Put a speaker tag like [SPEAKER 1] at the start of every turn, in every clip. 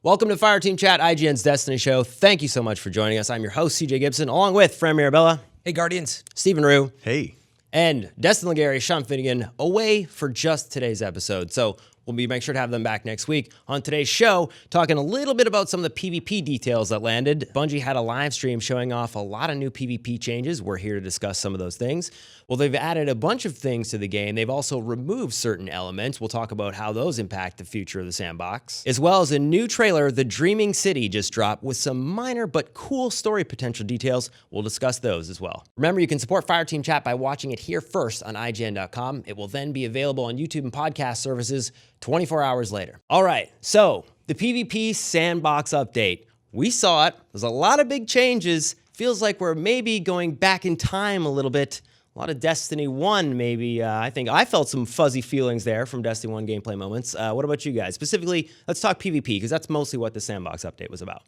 [SPEAKER 1] Welcome to FireteamChat, IGN's Destiny show. Thank you so much for joining us. I'm your host, CJ Gibson, along with Fran Mirabella.
[SPEAKER 2] Hey, Guardians.
[SPEAKER 1] Stephen Rue.
[SPEAKER 3] Hey.
[SPEAKER 1] And Destin Legary, Sean Finnegan, away for just today's episode. So we'll make sure to have them back next week. On today's show, talking a little bit about some of the PvP details that landed. Bungie had a live stream showing off a lot of new PvP changes. We're here to discuss some of those things. Well, they've added a bunch of things to the game. They've also removed certain elements. We'll talk about how those impact the future of the sandbox. As well as a new trailer, The Dreaming City, just dropped with some minor but cool story potential details. We'll discuss those as well. Remember, you can support Fireteam Chat by watching it here first on IGN.com. It will then be available on YouTube and podcast services 24 hours later. All right, so the PvP sandbox update. We saw it. There's a lot of big changes. Feels like we're maybe going back in time a little bit. A lot of Destiny 1, maybe. I think I felt some fuzzy feelings there from Destiny 1 gameplay moments. What about you guys? Specifically, let's talk PvP, because that's mostly what the sandbox update was about.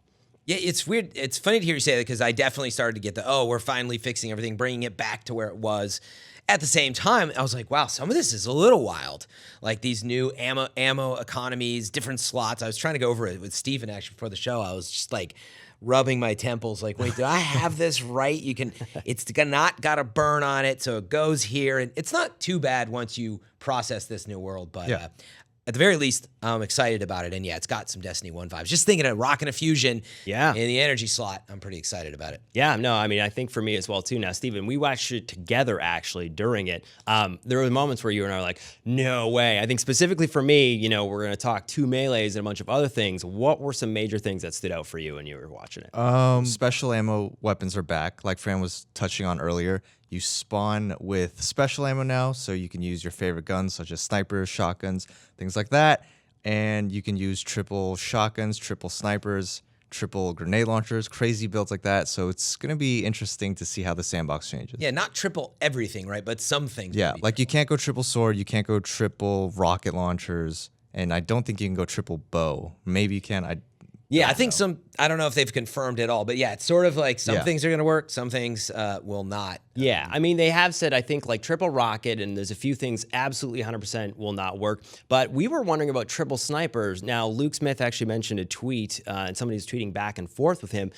[SPEAKER 2] Yeah, it's weird. It's funny to hear you say that because I definitely started to get we're finally fixing everything, bringing it back to where it was. At the same time, I was like, wow, some of this is a little wild. Like these new ammo economies, different slots. I was trying to go over it with Steven actually before the show. I was just like rubbing my temples like, wait, do I have this right? It's not got a burn on it, so it goes here. And it's not too bad once you process this new world, but yeah. At the very least, I'm excited about it. And yeah, it's got some Destiny 1 vibes. Just thinking of Rock and a Fusion in the energy slot, I'm pretty excited about it.
[SPEAKER 1] Yeah, no, I mean, I think for me as well, too. Now, Steven, we watched it together, actually, during it. There were moments where you and I were like, no way. I think specifically for me, we're going to talk 2 melees and a bunch of other things. What were some major things that stood out for you when you were watching it?
[SPEAKER 3] Special ammo weapons are back, like Fran was touching on earlier. You spawn with special ammo now, so you can use your favorite guns, such as snipers, shotguns, things like that. And you can use triple shotguns, triple snipers, triple grenade launchers, crazy builds like that. So it's going to be interesting to see how the sandbox changes.
[SPEAKER 2] Yeah, not triple everything, right? But some things.
[SPEAKER 3] Yeah, like you can't go triple sword, you can't go triple rocket launchers, and I don't think you can go triple bow. Maybe you can.
[SPEAKER 2] Yeah, I think I don't know if they've confirmed it all, but yeah, it's sort of like some things are going to work, some things will not.
[SPEAKER 1] Yeah, I mean, they have said, I think, like triple rocket, and there's a few things absolutely 100% will not work. But we were wondering about triple snipers. Now, Luke Smith actually mentioned a tweet, and somebody's tweeting back and forth with him.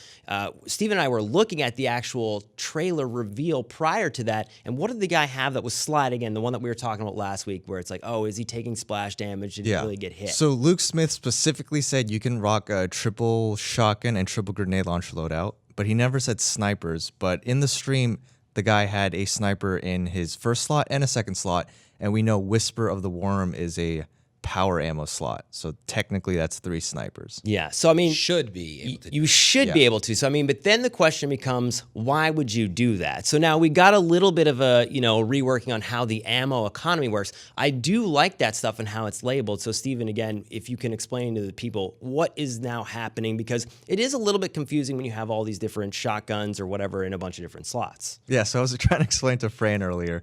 [SPEAKER 1] Steve and I were looking at the actual trailer reveal prior to that, and what did the guy have that was sliding in, the one that we were talking about last week, where it's like, oh, is he taking splash damage? Did he really get hit?
[SPEAKER 3] So Luke Smith specifically said you can rock a triple shotgun and triple grenade launcher loadout, but he never said snipers. But in the stream, the guy had a sniper in his first slot and a second slot, and we know Whisper of the Worm is a power ammo slot. So technically that's 3 snipers.
[SPEAKER 1] Yeah, so I mean,
[SPEAKER 2] you should be
[SPEAKER 1] able to. So I mean, but then the question becomes, why would you do that? So now we got a little bit of a, reworking on how the ammo economy works. I do like that stuff and how it's labeled. So Steven, again, if you can explain to the people what is now happening, because it is a little bit confusing when you have all these different shotguns or whatever in a bunch of different slots.
[SPEAKER 3] Yeah, so I was trying to explain to Fran earlier.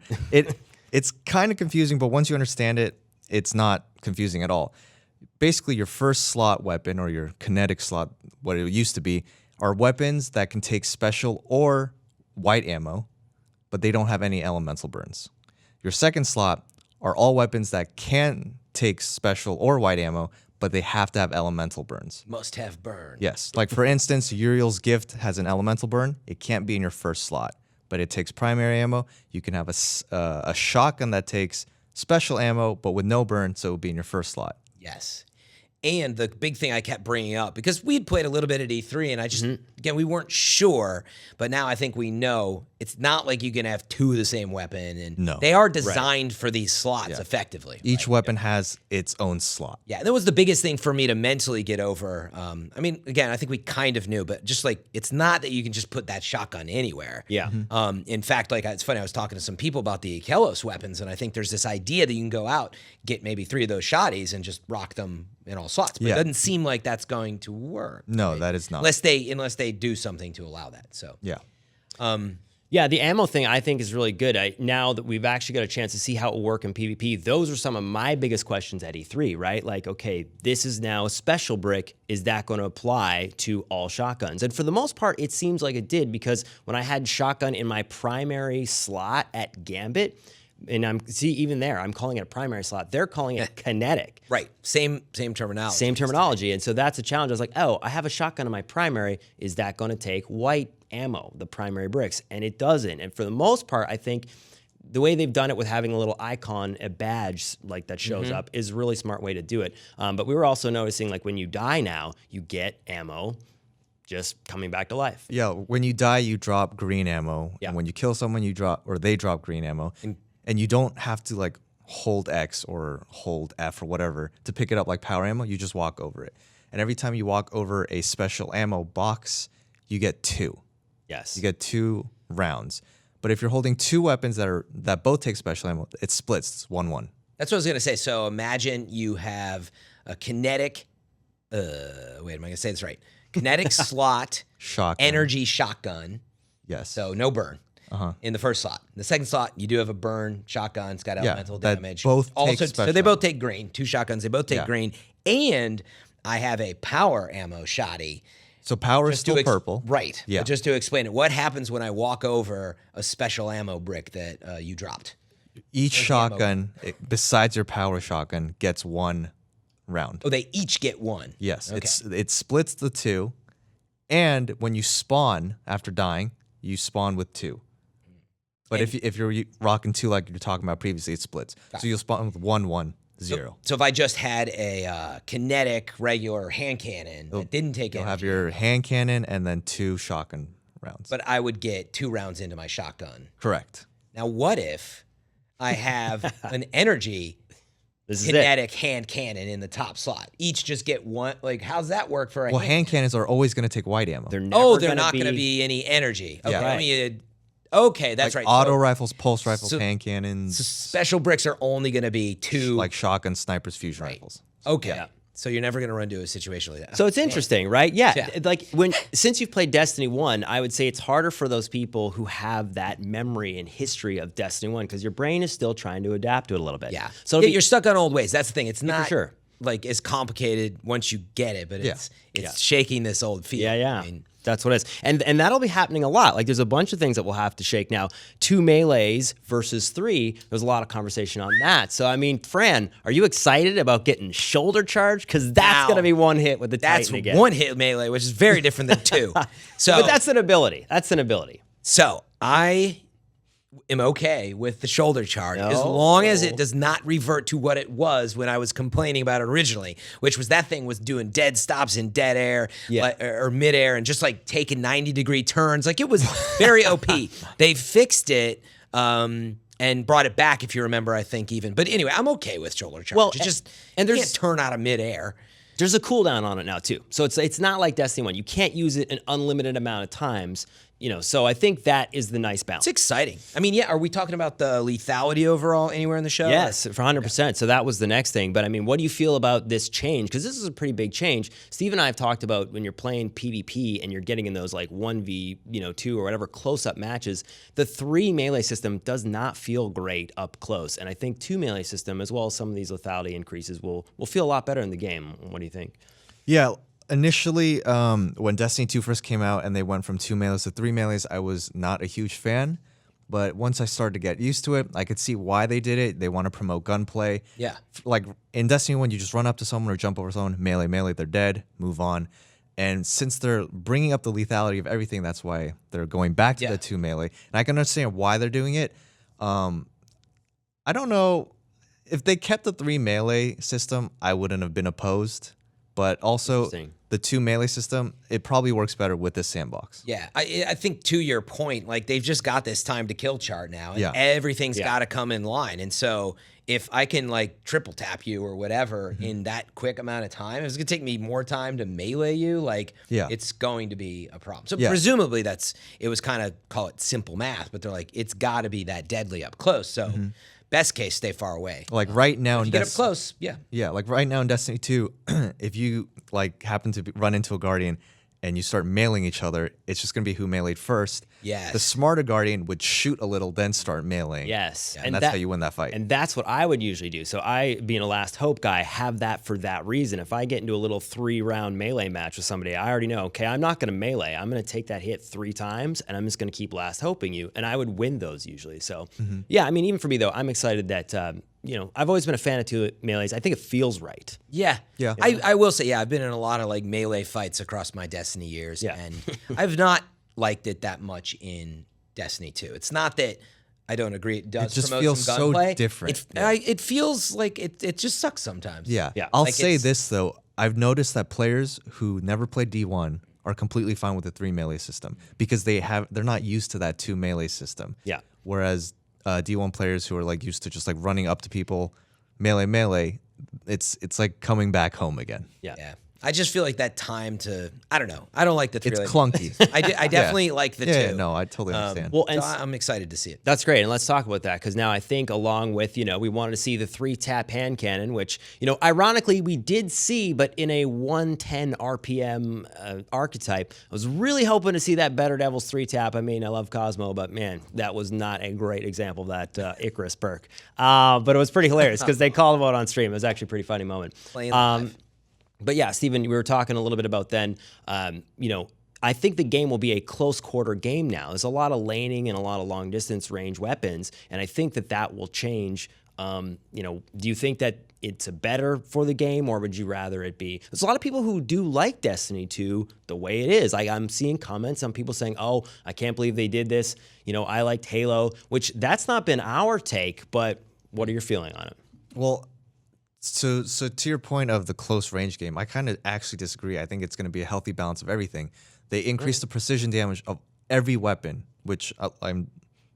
[SPEAKER 3] It's kind of confusing, but once you understand it, it's not confusing at all. Basically, your first slot weapon or your kinetic slot, what it used to be, are weapons that can take special or white ammo, but they don't have any elemental burns. Your second slot are all weapons that can take special or white ammo, but they have to have elemental burns.
[SPEAKER 2] Must have burn.
[SPEAKER 3] Yes. Like, for instance, Uriel's Gift has an elemental burn. It can't be in your first slot, but it takes primary ammo. You can have a shotgun that takes special ammo, but with no burn, so it would be in your first slot.
[SPEAKER 2] Yes. And the big thing I kept bringing up, because we'd played a little bit at E3, and I just, again, we weren't sure, but now I think we know it's not like you can have 2 of the same weapon. And they are designed for these slots effectively.
[SPEAKER 3] Each weapon has its own slot.
[SPEAKER 2] Yeah, that was the biggest thing for me to mentally get over. I mean, again, I think we kind of knew, but just like, it's not that you can just put that shotgun anywhere.
[SPEAKER 1] Yeah.
[SPEAKER 2] In fact, like, it's funny, I was talking to some people about the Kelos weapons, and I think there's this idea that you can go out, get maybe 3 of those shotties, and just rock them in all slots. But it doesn't seem like that's going to work.
[SPEAKER 3] No, that is not.
[SPEAKER 2] Unless they do something to allow that. So
[SPEAKER 1] yeah, the ammo thing I think is really good. Now that we've actually got a chance to see how it will work in PvP, those are some of my biggest questions at E3, right? Like, okay, this is now a special brick. Is that going to apply to all shotguns? And for the most part, it seems like it did, because when I had shotgun in my primary slot at Gambit, And even there, I'm calling it a primary slot. They're calling it kinetic.
[SPEAKER 2] Right. Same terminology.
[SPEAKER 1] Same terminology. And so that's a challenge. I was like, oh, I have a shotgun in my primary. Is that going to take white ammo, the primary bricks? And it doesn't. And for the most part, I think the way they've done it with having a little icon, a badge like that shows up is a really smart way to do it. But we were also noticing like when you die now, you get ammo just coming back to life.
[SPEAKER 3] Yeah, when you die, you drop green ammo.
[SPEAKER 1] Yeah.
[SPEAKER 3] And when you kill someone, they drop green ammo. And you don't have to like hold X or hold F or whatever to pick it up like power ammo. You just walk over it. And every time you walk over a special ammo box, you get 2.
[SPEAKER 1] Yes.
[SPEAKER 3] You get 2 rounds. But if you're holding 2 weapons that both take special ammo, it splits. It's 1-1.
[SPEAKER 2] That's what I was going to say. So imagine you have a kinetic, wait, am I going to say this right? Kinetic slot,
[SPEAKER 3] Shotgun.
[SPEAKER 2] energy shotgun.
[SPEAKER 3] Yes.
[SPEAKER 2] So no burn in the first slot. The second slot, you do have a burn shotgun. It's got elemental
[SPEAKER 3] that
[SPEAKER 2] damage.
[SPEAKER 3] both take
[SPEAKER 2] So
[SPEAKER 3] special
[SPEAKER 2] they both
[SPEAKER 3] ammo.
[SPEAKER 2] take green. 2 shotguns, they both take green. And I have a power ammo shotty.
[SPEAKER 3] So power is still purple.
[SPEAKER 2] Right.
[SPEAKER 3] Yeah.
[SPEAKER 2] But just to explain it, what happens when I walk over a special ammo brick that you dropped?
[SPEAKER 3] Each shotgun, besides your power shotgun, gets 1 round.
[SPEAKER 2] Oh, they each get 1.
[SPEAKER 3] Yes.
[SPEAKER 2] Okay.
[SPEAKER 3] It splits the 2. And when you spawn after dying, you spawn with 2. But if you're rocking 2 like you're talking about previously, it splits. So you'll spawn with 1-1-0.
[SPEAKER 2] So if I just had a kinetic regular hand cannon that didn't take
[SPEAKER 3] You'll
[SPEAKER 2] energy,
[SPEAKER 3] have your hand cannon and then 2 shotgun rounds.
[SPEAKER 2] but I would get 2 rounds into my shotgun.
[SPEAKER 3] Correct.
[SPEAKER 2] Now, what if I have an energy
[SPEAKER 1] This is it.
[SPEAKER 2] kinetic hand cannon in the top slot? Each just get 1. Like, how's that work for a
[SPEAKER 3] Well, hand cannons are always going to take white ammo.
[SPEAKER 1] They're
[SPEAKER 2] they're not going to be any energy. Okay,
[SPEAKER 3] Yeah.
[SPEAKER 2] right. Okay, that's
[SPEAKER 3] like
[SPEAKER 2] right.
[SPEAKER 3] auto
[SPEAKER 2] So
[SPEAKER 3] rifles, pulse rifles, hand cannons,
[SPEAKER 2] special bricks are only going to be 2.
[SPEAKER 3] like shotgun, snipers, fusion rifles.
[SPEAKER 2] Okay.
[SPEAKER 1] Yeah.
[SPEAKER 2] So you're never going to run into a situation like that.
[SPEAKER 1] So it's interesting, right? Yeah.
[SPEAKER 2] Yeah.
[SPEAKER 1] Like since you've played Destiny 1, I would say it's harder for those people who have that memory and history of Destiny 1 because your brain is still trying to adapt to it a little bit.
[SPEAKER 2] Yeah.
[SPEAKER 1] So
[SPEAKER 2] So you're stuck on old ways. That's the thing. It's not
[SPEAKER 1] sure.
[SPEAKER 2] like as complicated once you get it, but it's
[SPEAKER 1] Yeah.
[SPEAKER 2] shaking this old feel.
[SPEAKER 1] Yeah.
[SPEAKER 2] I mean,
[SPEAKER 1] That's what it is. And that'll be happening a lot. Like there's a bunch of things that we'll have to shake now. 2 melees versus 3. There's a lot of conversation on that. So I mean, Fran, are you excited about getting shoulder charge? Because that's
[SPEAKER 2] Now,
[SPEAKER 1] going to be 1 hit with the
[SPEAKER 2] that's
[SPEAKER 1] Titan again.
[SPEAKER 2] 1 hit melee, which is very different than 2. So
[SPEAKER 1] But that's an ability. That's an ability.
[SPEAKER 2] So I am okay with the shoulder charge as
[SPEAKER 1] No.
[SPEAKER 2] long as it does not revert to what it was when I was complaining about it originally, which was that thing was doing dead stops in dead air or midair and just like taking 90-degree turns. Like it was very OP. They fixed it and brought it back, if you remember, I think even. But anyway, I'm okay with shoulder charge.
[SPEAKER 1] Well,
[SPEAKER 2] It just
[SPEAKER 1] and
[SPEAKER 2] you
[SPEAKER 1] there's-
[SPEAKER 2] can't turn out of midair.
[SPEAKER 1] There's a cooldown on it now too. So it's not like Destiny 1. You can't use it an unlimited amount of times. So I think that is the nice balance.
[SPEAKER 2] It's exciting. I mean, yeah, are we talking about the lethality overall anywhere in the show?
[SPEAKER 1] Yes, for 100%. So that was the next thing. But I mean, what do you feel about this change? Because this is a pretty big change. Steve and I have talked about when you're playing PvP and you're getting in those like 1v2 or whatever close-up matches, the 3 melee system does not feel great up close. And I think 2 melee system, as well as some of these lethality increases, will feel a lot better in the game. What do you think?
[SPEAKER 3] Yeah, initially, when Destiny 2 first came out and they went from 2 melees to 3 melees, I was not a huge fan. But once I started to get used to it, I could see why they did it. They want to promote gunplay.
[SPEAKER 2] Yeah.
[SPEAKER 3] Like in Destiny 1, you just run up to someone or jump over someone, melee, they're dead, move on. And since they're bringing up the lethality of everything, that's why they're going back to the 2 melee. And I can understand why they're doing it. I don't know. If they kept the 3 melee system, I wouldn't have been opposed. But also, the 2 melee system, it probably works better with this sandbox.
[SPEAKER 2] Yeah, I think to your point, like they've just got this time to kill chart now, and
[SPEAKER 3] Yeah.
[SPEAKER 2] everything's got to come in line. And so if I can like triple tap you or whatever in that quick amount of time, if it's gonna take me more time to melee you, like it's going to be a problem. So presumably it was kind of, call it simple math, but they're like, it's got to be that deadly up close. So best case, stay far away.
[SPEAKER 3] Like right now,
[SPEAKER 2] If you get up close,
[SPEAKER 3] Yeah, like right now in Destiny 2, if you like happen to run into a Guardian and you start mailing each other, it's just going to be who meleeed first.
[SPEAKER 2] Yes.
[SPEAKER 3] The smarter Guardian would shoot a little, then start mailing.
[SPEAKER 1] Yes.
[SPEAKER 3] And that's how you win that fight.
[SPEAKER 1] And that's what I would usually do. So I, being a last hope guy, have that for that reason. If I get into a little 3-round melee match with somebody, I already know, okay, I'm not going to melee. I'm going to take that hit 3 times, and I'm just going to keep last hoping you. And I would win those usually. So, yeah, I mean, even for me, though, I'm excited that, I've always been a fan of 2 melees. I think it feels right.
[SPEAKER 2] Yeah.
[SPEAKER 3] Yeah.
[SPEAKER 2] I will say, I've been in a lot of like melee fights across my Destiny years,
[SPEAKER 1] Yeah.
[SPEAKER 2] and I've not liked it that much in Destiny 2. It's not that I don't agree. It does
[SPEAKER 3] just
[SPEAKER 2] promote
[SPEAKER 3] feels
[SPEAKER 2] some
[SPEAKER 3] so
[SPEAKER 2] gunplay.
[SPEAKER 3] different.
[SPEAKER 2] It feels like it just sucks sometimes.
[SPEAKER 3] Yeah.
[SPEAKER 1] Yeah.
[SPEAKER 3] I'll
[SPEAKER 2] Like
[SPEAKER 3] say
[SPEAKER 2] it's-
[SPEAKER 3] this, though. I've noticed that players who never played D1 are completely fine with the 3 melee system because they're not used to that 2 melee system.
[SPEAKER 1] Yeah.
[SPEAKER 3] Whereas D1 players who are like used to just like running up to people, melee, it's like coming back home again.
[SPEAKER 1] Yeah.
[SPEAKER 2] Yeah. I just feel like that time to, I don't know. I don't like the 3.
[SPEAKER 3] It's clunky.
[SPEAKER 2] I definitely like the 2.
[SPEAKER 3] Yeah, no, I totally understand.
[SPEAKER 1] Well,
[SPEAKER 2] So
[SPEAKER 1] and
[SPEAKER 2] I'm excited to see it.
[SPEAKER 1] that's great. And let's talk about that because now I think along with, we wanted to see the 3-tap hand cannon, which, ironically we did see, but in a 110 RPM archetype. I was really hoping to see that Better Devils 3-tap. I mean, I love Cosmo, but man, that was not a great example of that Icarus perk. But it was pretty hilarious because they called him out on stream. It was actually a pretty funny moment.
[SPEAKER 2] Playing live.
[SPEAKER 1] But yeah, Steven, we were talking a little bit about then, I think the game will be a close quarter game now. There's a lot of laning and a lot of long distance range weapons, and I think that will change. Do you think that it's better for the game, or would you rather it be? There's a lot of people who do like Destiny 2 the way it is. I'm seeing comments on people saying, "Oh, I can't believe they did this." I liked Halo, which that's not been our take. But what are your feeling on it?
[SPEAKER 3] Well, so to your point of the close range game, I kind of actually disagree. I think it's going to be a healthy balance of everything. They increased the precision damage of every weapon, which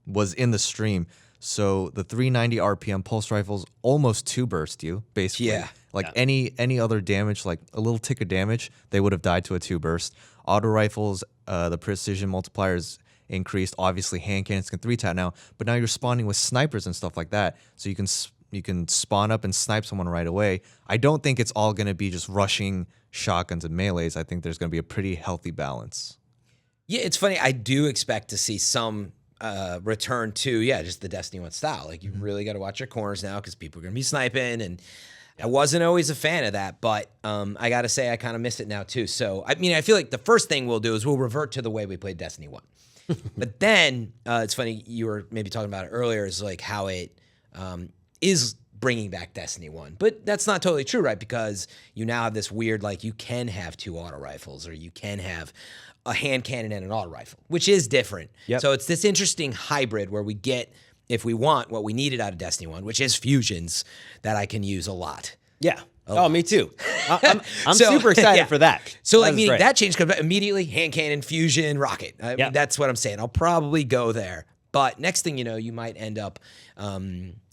[SPEAKER 3] was in the stream. So the 390 RPM pulse rifles almost 2-burst you, basically.
[SPEAKER 2] Yeah.
[SPEAKER 3] Like any other damage, like a little tick of damage, they would have died to a 2-burst. Auto rifles, the precision multipliers increased. Obviously, hand cannons can 3-tap now, but now you're spawning with snipers and stuff like that. So you can spawn up and snipe someone right away. I don't think it's all going to be just rushing shotguns and melees. I think there's going to be a pretty healthy balance.
[SPEAKER 2] Yeah, it's funny. I do expect to see some return to, just the Destiny 1 style. Like, you really got to watch your corners now because people are going to be sniping. And I wasn't always a fan of that, but I got to say I kind of miss it now too. So, I mean, I feel like the first thing we'll do is we'll revert to the way we played Destiny 1. But then, it's funny, you were maybe talking about it earlier, is like how it is bringing back Destiny 1. But that's not totally true, right? Because you now have this weird, like, you can have 2 auto rifles, or you can have a hand cannon and an auto rifle, which is different.
[SPEAKER 1] Yep.
[SPEAKER 2] So it's this interesting hybrid where we get, if we want, what we needed out of Destiny 1, which is fusions that I can use a lot.
[SPEAKER 1] Yeah. Oh, me too. I'm
[SPEAKER 2] So,
[SPEAKER 1] super excited
[SPEAKER 2] yeah.
[SPEAKER 1] for that.
[SPEAKER 2] So, like,
[SPEAKER 1] is
[SPEAKER 2] meaning
[SPEAKER 1] great.
[SPEAKER 2] that change comes back immediately, hand cannon, fusion, rocket. I mean, that's what I'm saying. I'll probably go there. But next thing you know, you might end up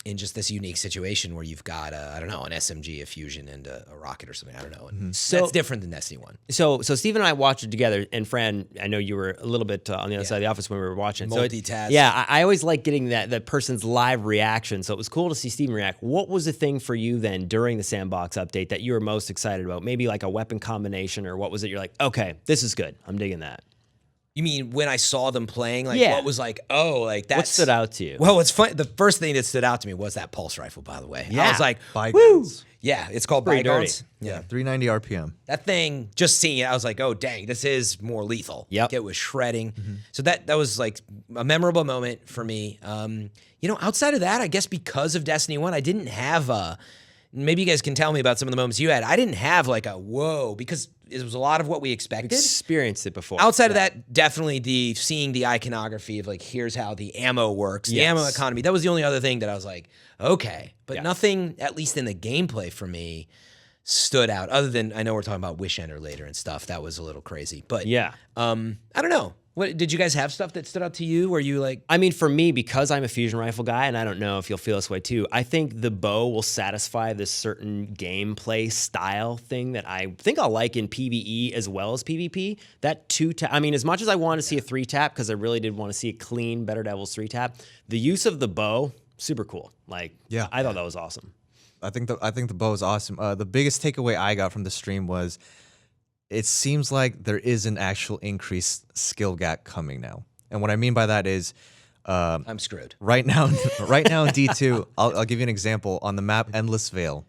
[SPEAKER 2] in just this unique situation where you've got, I don't know, an SMG, a fusion, and a rocket or something. I don't know. And
[SPEAKER 1] So-
[SPEAKER 2] that's different than Destiny 1.
[SPEAKER 1] So Steve and I watched it together, and Fran, I know you were a little bit on the other side of the office when we were watching.
[SPEAKER 2] Multitask.
[SPEAKER 1] I always like getting that person's live reaction. So it was cool to see Steven react. What was the thing for you then during the sandbox update that you were most excited about? Maybe like a weapon combination, or what was it? You're like, okay, this is good. I'm digging that.
[SPEAKER 2] You mean when I saw them playing? Like,
[SPEAKER 1] Yeah.
[SPEAKER 2] what was like, oh, like that's...
[SPEAKER 1] What stood out to you?
[SPEAKER 2] Well, it's fun. The first thing that stood out to me was that pulse rifle, by the way. I
[SPEAKER 1] Yeah.
[SPEAKER 2] was like,
[SPEAKER 3] Bygones.
[SPEAKER 2] yeah, it's called
[SPEAKER 1] Pretty
[SPEAKER 2] Bygones.
[SPEAKER 1] dirty.
[SPEAKER 3] Yeah, 390 RPM.
[SPEAKER 2] That thing, just seeing it, I was like, oh, dang, this is more lethal.
[SPEAKER 1] Yep.
[SPEAKER 2] Like, it was shredding. So that was like a memorable moment for me. Outside of that, I guess because of Destiny 1, I didn't have maybe you guys can tell me about some of the moments you had. I didn't have like a whoa, because it was a lot of what we expected.
[SPEAKER 1] Experienced it before.
[SPEAKER 2] Outside of that, definitely seeing the iconography of like, here's how the ammo works, the ammo economy. That was the only other thing that I was like, okay. But nothing, at least in the gameplay for me, stood out. Other than, I know we're talking about Wish Ender later and stuff. That was a little crazy. But
[SPEAKER 1] Yeah.
[SPEAKER 2] I don't know. What did you guys have stuff that stood out to you? Where you like,
[SPEAKER 1] I mean, for me, because I'm a fusion rifle guy, and I don't know if you'll feel this way too, I think the bow will satisfy this certain gameplay style thing that I think I'll like in PvE as well as PvP. That 2-tap, I mean, as much as I want to see a 3-tap, because I really did want to see a clean Better Devils 3-tap, the use of the bow, super cool. Like,
[SPEAKER 3] Yeah.
[SPEAKER 1] I thought that was awesome.
[SPEAKER 3] I think the bow is awesome. The biggest takeaway I got from the stream was it seems like there is an actual increased skill gap coming now. And what I mean by that is,
[SPEAKER 2] I'm screwed.
[SPEAKER 3] right now, right now in D2, I'll give you an example on the map Endless Vale.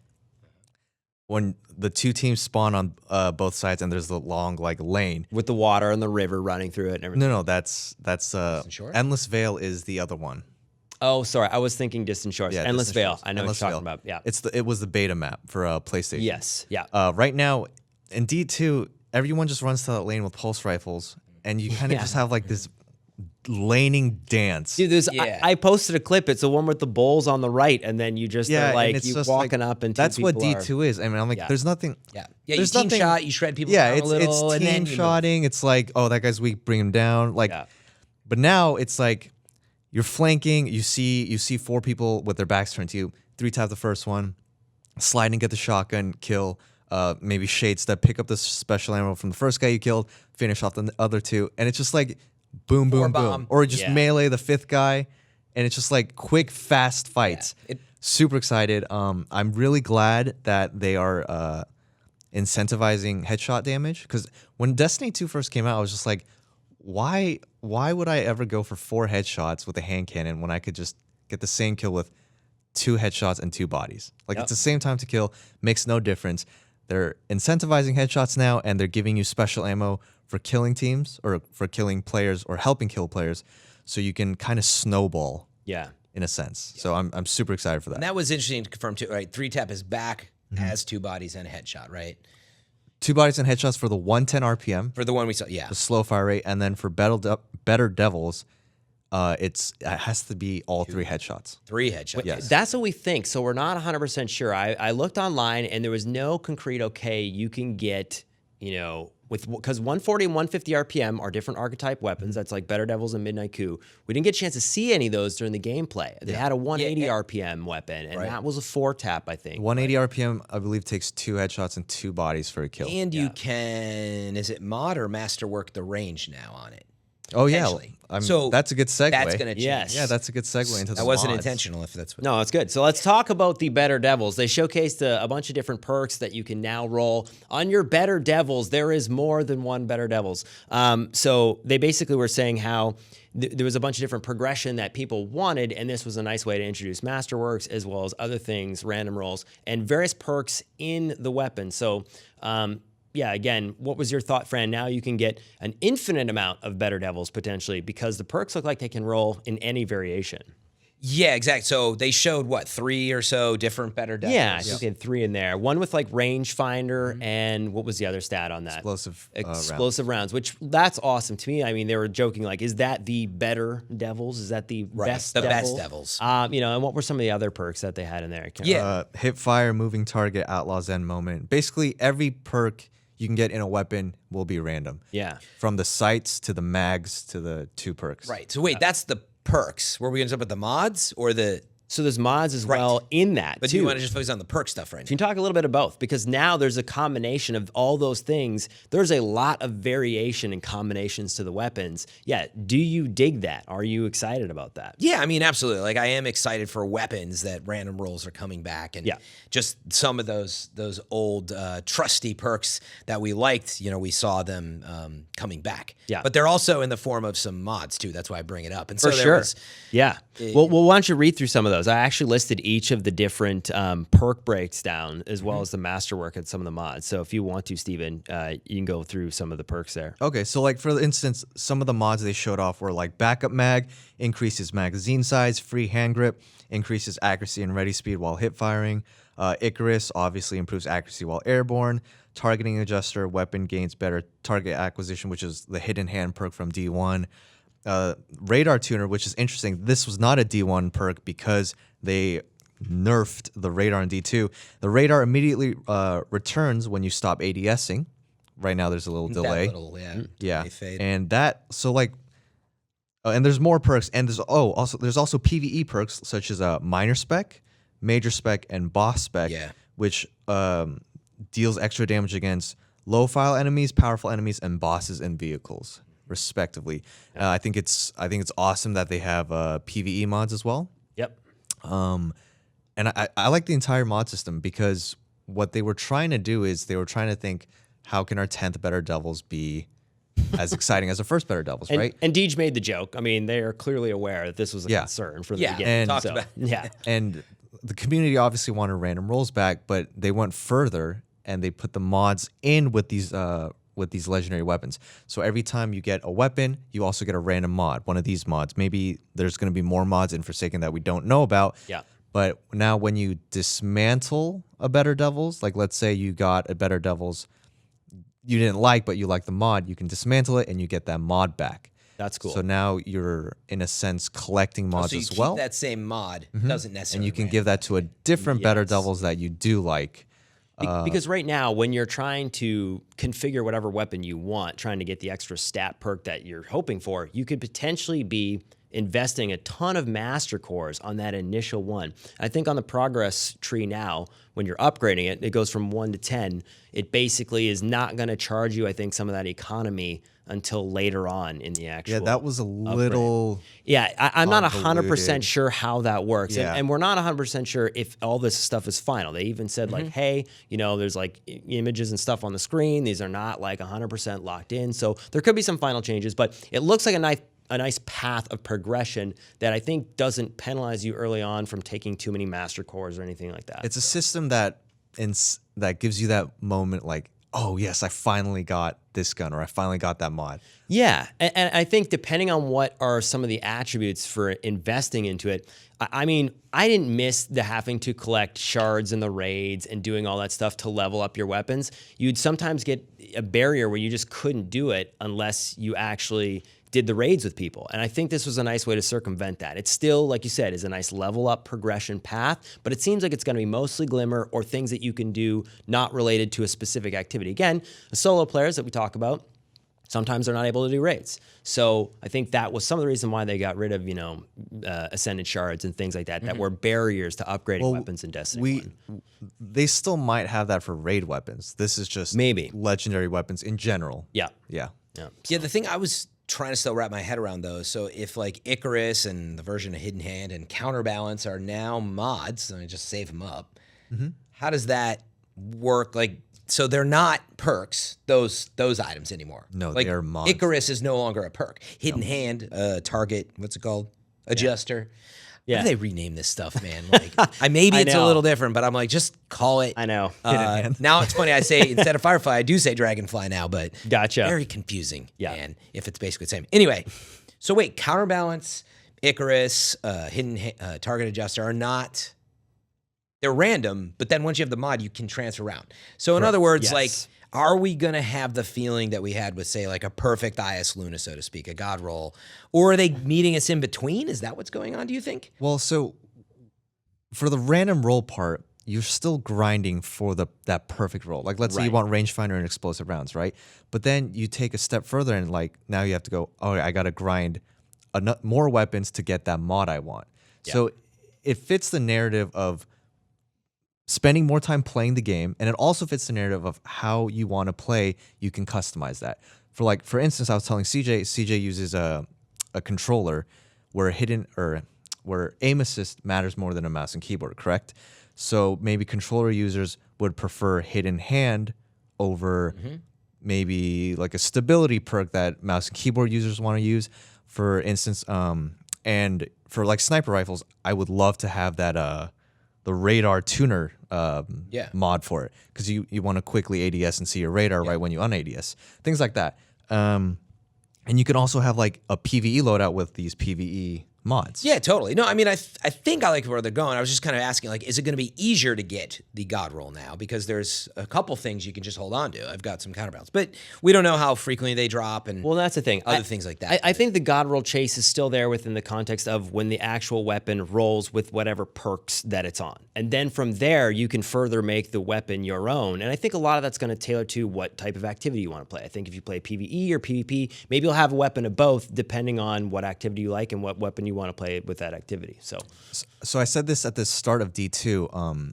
[SPEAKER 3] When the two teams spawn on both sides and there's the long like lane.
[SPEAKER 1] With the water and the river running through it and everything.
[SPEAKER 3] No, that's
[SPEAKER 2] Shore?
[SPEAKER 3] Endless Vale is the other one.
[SPEAKER 1] Oh, sorry. I was thinking Distant Shores.
[SPEAKER 3] Yeah,
[SPEAKER 1] Endless
[SPEAKER 3] Distant
[SPEAKER 1] Vale.
[SPEAKER 3] Shores.
[SPEAKER 1] I know
[SPEAKER 3] Endless
[SPEAKER 1] what you're talking
[SPEAKER 3] Vale.
[SPEAKER 1] about. Yeah.
[SPEAKER 3] It was the beta map for PlayStation.
[SPEAKER 1] Yes. Yeah.
[SPEAKER 3] Right now in D2, everyone just runs to that lane with pulse rifles, and you kind of just have like this laning dance.
[SPEAKER 1] Dude,
[SPEAKER 2] Yeah.
[SPEAKER 1] I posted a clip. It's the one with the bowls on the right, and then you just are
[SPEAKER 3] and
[SPEAKER 1] like
[SPEAKER 3] it's
[SPEAKER 1] you
[SPEAKER 3] just
[SPEAKER 1] walking
[SPEAKER 3] like,
[SPEAKER 1] up and
[SPEAKER 3] that's what
[SPEAKER 1] people are-
[SPEAKER 3] D2 is. I mean, I'm like,
[SPEAKER 1] Yeah.
[SPEAKER 3] there's nothing.
[SPEAKER 2] Yeah. Yeah, you
[SPEAKER 3] There's
[SPEAKER 2] team
[SPEAKER 3] nothing-
[SPEAKER 2] shot, you shred people
[SPEAKER 3] Yeah,
[SPEAKER 2] down
[SPEAKER 3] it's
[SPEAKER 2] a little, and
[SPEAKER 3] team
[SPEAKER 2] then you move.
[SPEAKER 3] shotting. It's like, oh, that guy's weak, bring him down. Like,
[SPEAKER 1] Yeah.
[SPEAKER 3] but now it's like you're flanking. You see four people with their backs turned to you. 3 tap the first one, slide and get the shotgun kill. Maybe shade step, pick up the special ammo from the first guy you killed, finish off the other two, and it's just like boom, boom,
[SPEAKER 2] bomb.
[SPEAKER 3] boom, or just
[SPEAKER 1] Yeah.
[SPEAKER 3] melee the 5th guy, and it's just like quick, fast fights.
[SPEAKER 2] Yeah.
[SPEAKER 3] Super excited. I'm really glad that they are incentivizing headshot damage, because when Destiny 2 first came out, I was just like, why would I ever go for 4 headshots with a hand cannon when I could just get the same kill with 2 headshots and 2 bodies? Like,
[SPEAKER 1] Yep.
[SPEAKER 3] it's the same time to kill, makes no difference. They're incentivizing headshots now, and they're giving you special ammo for killing teams or for killing players or helping kill players, so you can kind of snowball
[SPEAKER 1] Yeah.
[SPEAKER 3] in a sense. So I'm super excited for that.
[SPEAKER 2] And that was interesting to confirm too. Right, 3 tap is back, has 2 bodies and a headshot. Right,
[SPEAKER 3] 2 bodies and headshots for the 110 RPM,
[SPEAKER 2] for the one we saw. Yeah,
[SPEAKER 3] the slow fire rate, and then for Better Devils, it has to be all 3 headshots.
[SPEAKER 2] 3 headshots.
[SPEAKER 3] Yes.
[SPEAKER 1] That's what we think. So we're not 100% sure. I looked online and there was no concrete okay you can get, because 140 and 150 RPM are different archetype weapons. That's like Better Devils and Midnight Coup. We didn't get a chance to see any of those during the gameplay. They had a 180 RPM weapon, and that was a 4 tap, I think.
[SPEAKER 3] 180 RPM, I believe, takes 2 headshots and 2 bodies for a kill.
[SPEAKER 2] And you can, is it mod or masterwork the range now on it?
[SPEAKER 3] Oh yeah,
[SPEAKER 2] Potentially.
[SPEAKER 3] so that's a good segue.
[SPEAKER 2] That's going to change.
[SPEAKER 1] Yes.
[SPEAKER 3] Yeah, that's a good segue into the
[SPEAKER 2] That wasn't
[SPEAKER 3] mods.
[SPEAKER 2] intentional, if that's what.
[SPEAKER 1] No, it's good. So let's talk about the Better Devils. They showcased a bunch of different perks that you can now roll on your Better Devils. There is more than one Better Devils. So they basically were saying how there was a bunch of different progression that people wanted, and this was a nice way to introduce Masterworks as well as other things, random rolls, and various perks in the weapon. So yeah, again, what was your thought, Fran? Now you can get an infinite amount of Better Devils potentially because the perks look like they can roll in any variation.
[SPEAKER 2] Yeah, exactly. So they showed what, 3 or so different Better Devils.
[SPEAKER 1] Yeah, I think they had 3 in there. One with like rangefinder and what was the other stat on that? Explosive rounds, which that's awesome to me. I mean, they were joking like, is that the Better Devils? Is that the best
[SPEAKER 2] the
[SPEAKER 1] devil?
[SPEAKER 2] best devils.
[SPEAKER 1] And what were some of the other perks that they had in there?
[SPEAKER 3] Hip fire, moving target, outlaw zen moment. Basically, every perk you can get in a weapon will be random.
[SPEAKER 1] Yeah.
[SPEAKER 3] From the sights to the mags to the 2 perks.
[SPEAKER 2] Right. So wait, that's the perks. Were we going to talk about the mods or the?
[SPEAKER 1] So there's mods as well in that
[SPEAKER 2] But
[SPEAKER 1] too.
[SPEAKER 2] you want to just focus on the perk stuff right
[SPEAKER 1] You
[SPEAKER 2] now?
[SPEAKER 1] can talk a little bit of both because now there's a combination of all those things. There's a lot of variation and combinations to the weapons. Yeah, do you dig that? Are you excited about that?
[SPEAKER 2] Yeah, I mean, absolutely. Like, I am excited for weapons that random rolls are coming back, and just some of those old trusty perks that we liked. We saw them coming back.
[SPEAKER 1] Yeah,
[SPEAKER 2] but they're also in the form of some mods too. That's why I bring it up. And so
[SPEAKER 1] for
[SPEAKER 2] there
[SPEAKER 1] sure.
[SPEAKER 2] was,
[SPEAKER 1] Yeah. Well, why don't you read through some of those? I actually listed each of the different perk breaks down as well as the masterwork and some of the mods. So if you want to, Steven, you can go through some of the perks there.
[SPEAKER 3] Okay, so like for instance, some of the mods they showed off were like backup mag, increases magazine size, free hand grip, increases accuracy and ready speed while hip firing. Icarus obviously improves accuracy while airborne. Targeting adjuster, weapon gains better target acquisition, which is the hidden hand perk from D1. Radar tuner, which is interesting. This was not a D1 perk because they nerfed the radar in D2. The radar immediately returns when you stop ADSing. Right now, there's a little delay.
[SPEAKER 2] Delay fade.
[SPEAKER 3] And that and there's more perks, and there's also PvE perks such as minor spec, major spec, and boss spec, which deals extra damage against low file enemies, powerful enemies, and bosses and vehicles, respectively. I think it's awesome that they have PvE mods as well.
[SPEAKER 1] Yep.
[SPEAKER 3] And I like the entire mod system because what they were trying to do is they were trying to think how can our 10th Better Devils be as exciting as the first Better Devils, right?
[SPEAKER 1] And Deej made the joke. I mean, they are clearly aware that this was a concern from the beginning.
[SPEAKER 3] And
[SPEAKER 2] talked about
[SPEAKER 1] yeah.
[SPEAKER 3] And the community obviously wanted random rolls back, but they went further and they put the mods in with these legendary weapons. So every time you get a weapon, you also get a random mod, one of these mods. Maybe there's going to be more mods in Forsaken that we don't know about.
[SPEAKER 1] Yeah.
[SPEAKER 3] But now when you dismantle a Better Devils, like let's say you got a Better Devils you didn't like, but you like the mod, you can dismantle it and you get that mod back.
[SPEAKER 1] That's cool.
[SPEAKER 3] So now you're, in a sense, collecting mods
[SPEAKER 2] so you
[SPEAKER 3] as
[SPEAKER 2] keep
[SPEAKER 3] well.
[SPEAKER 2] that same mod doesn't necessarily.
[SPEAKER 3] And you can give that to a different Better
[SPEAKER 1] Yes.
[SPEAKER 3] Devils that you do like.
[SPEAKER 1] Because right now, when you're trying to configure whatever weapon you want, trying to get the extra stat perk that you're hoping for, you could potentially be investing a ton of master cores on that initial one. I think on the progress tree now, when you're upgrading it, it goes from 1 to 10. It basically is not going to charge you, I think, some of that economy until later on in the actual.
[SPEAKER 3] Yeah, that was a little.
[SPEAKER 1] Yeah, I'm not 100%
[SPEAKER 3] convoluted.
[SPEAKER 1] sure how that works.
[SPEAKER 3] Yeah.
[SPEAKER 1] And we're not 100% sure if all this stuff is final. They even said, like, hey, you know, there's like images and stuff on the screen. These are not like 100% locked in. So there could be some final changes, but it looks like a nice path of progression that I think doesn't penalize you early on from taking too many master cores or anything like that.
[SPEAKER 3] It's a system that that gives you that moment like, oh, yes, I finally got this gun or I finally got that mod.
[SPEAKER 1] Yeah, and I think depending on what are some of the attributes for investing into it, I mean, I didn't miss the having to collect shards in the raids and doing all that stuff to level up your weapons. You'd sometimes get a barrier where you just couldn't do it unless you actually did the raids with people. And I think this was a nice way to circumvent that. It's still, like you said, is a nice level up progression path, but it seems like it's gonna be mostly glimmer or things that you can do not related to a specific activity. Again, the solo players that we talk about, sometimes they're not able to do raids. So I think that was some of the reason why they got rid of, Ascended shards and things like that, that were barriers to upgrading weapons in Destiny 1.
[SPEAKER 3] They still might have that for raid weapons. This is just
[SPEAKER 1] Maybe.
[SPEAKER 3] legendary weapons in general.
[SPEAKER 1] Yeah.
[SPEAKER 3] Yeah.
[SPEAKER 1] Yeah.
[SPEAKER 2] Yeah, the thing I was trying to still wrap my head around though, so if like Icarus and the version of Hidden Hand and Counterbalance are now mods, and I just save them up, how does that work? Like, so they're not perks, those items anymore.
[SPEAKER 3] No,
[SPEAKER 2] like,
[SPEAKER 3] they are mods.
[SPEAKER 2] Icarus is no longer a perk. Hidden Hand, target, what's it called? Adjuster.
[SPEAKER 1] Yeah.
[SPEAKER 2] Why do they rename this stuff, man? Like, maybe it's a
[SPEAKER 1] know.
[SPEAKER 2] little different, but I'm like, just call it.
[SPEAKER 1] I know.
[SPEAKER 2] Now it's funny. I say instead of Firefly, I do say Dragonfly now, but
[SPEAKER 1] Gotcha.
[SPEAKER 2] very confusing.
[SPEAKER 1] Yeah.
[SPEAKER 2] Man, if it's basically the same. Anyway, so wait, Counterbalance, Icarus, Target Adjuster are not. They're random, but then once you have the mod, you can transfer around. So in other words,
[SPEAKER 1] Yes.
[SPEAKER 2] like, are we going to have the feeling that we had with, say, like a perfect IS Luna, so to speak, a god roll? Or are they meeting us in between? Is that what's going on, do you think?
[SPEAKER 3] Well, so for the random roll part, you're still grinding for that perfect roll. Like, let's say you
[SPEAKER 1] Right.
[SPEAKER 3] want rangefinder and explosive rounds, right? But then you take a step further and like now you have to go, oh, I got to grind more weapons to get that mod I want. So it fits the narrative of spending more time playing the game, and it also fits the narrative of how you want to play. You can customize that. For instance, I was telling CJ uses a controller where where aim assist matters more than a mouse and keyboard, correct? So maybe controller users would prefer Hidden Hand over maybe like a stability perk that mouse and keyboard users want to use. For instance, and for like sniper rifles, I would love to have that the radar tuner mod for it, because you want to quickly ADS and see your radar right when you un-ADS, things like that. And you can also have like a PvE loadout with these PvE mods.
[SPEAKER 2] Yeah, totally. No, I mean, I think I like where they're going. I was just kind of asking, like, is it going to be easier to get the God roll now? Because there's a couple things you can just hold on to. I've got some counterbalance, but we don't know how frequently they drop and
[SPEAKER 1] Well, that's the thing.
[SPEAKER 2] other things like that.
[SPEAKER 1] I think the God roll chase is still there within the context of when the actual weapon rolls with whatever perks that it's on. And then from there, you can further make the weapon your own. And I think a lot of that's going to tailor to what type of activity you want to play. I think if you play PvE or PvP, maybe you'll have a weapon of both depending on what activity you like and what weapon you want to play with that activity.
[SPEAKER 3] So I said this at the start of D2.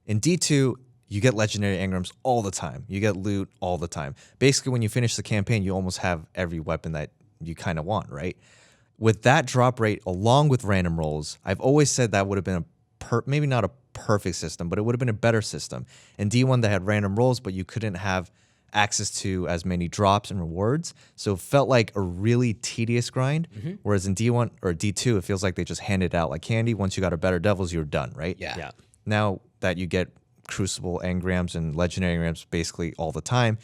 [SPEAKER 3] In D2, you get legendary engrams all the time. You get loot all the time. Basically, when you finish the campaign, you almost have every weapon that you kind of want, right? With that drop rate, along with random rolls, I've always said that would have been maybe not a perfect system, but it would have been a better system. In D1, they had random rolls, but you couldn't have access to as many drops and rewards. So it felt like a really tedious grind. Whereas in D1 or D2, it feels like they just handed out like candy. Once you got a better Devils, you're done, right?
[SPEAKER 2] Yeah.
[SPEAKER 3] Now that you get Crucible engrams and legendary engrams basically all the time,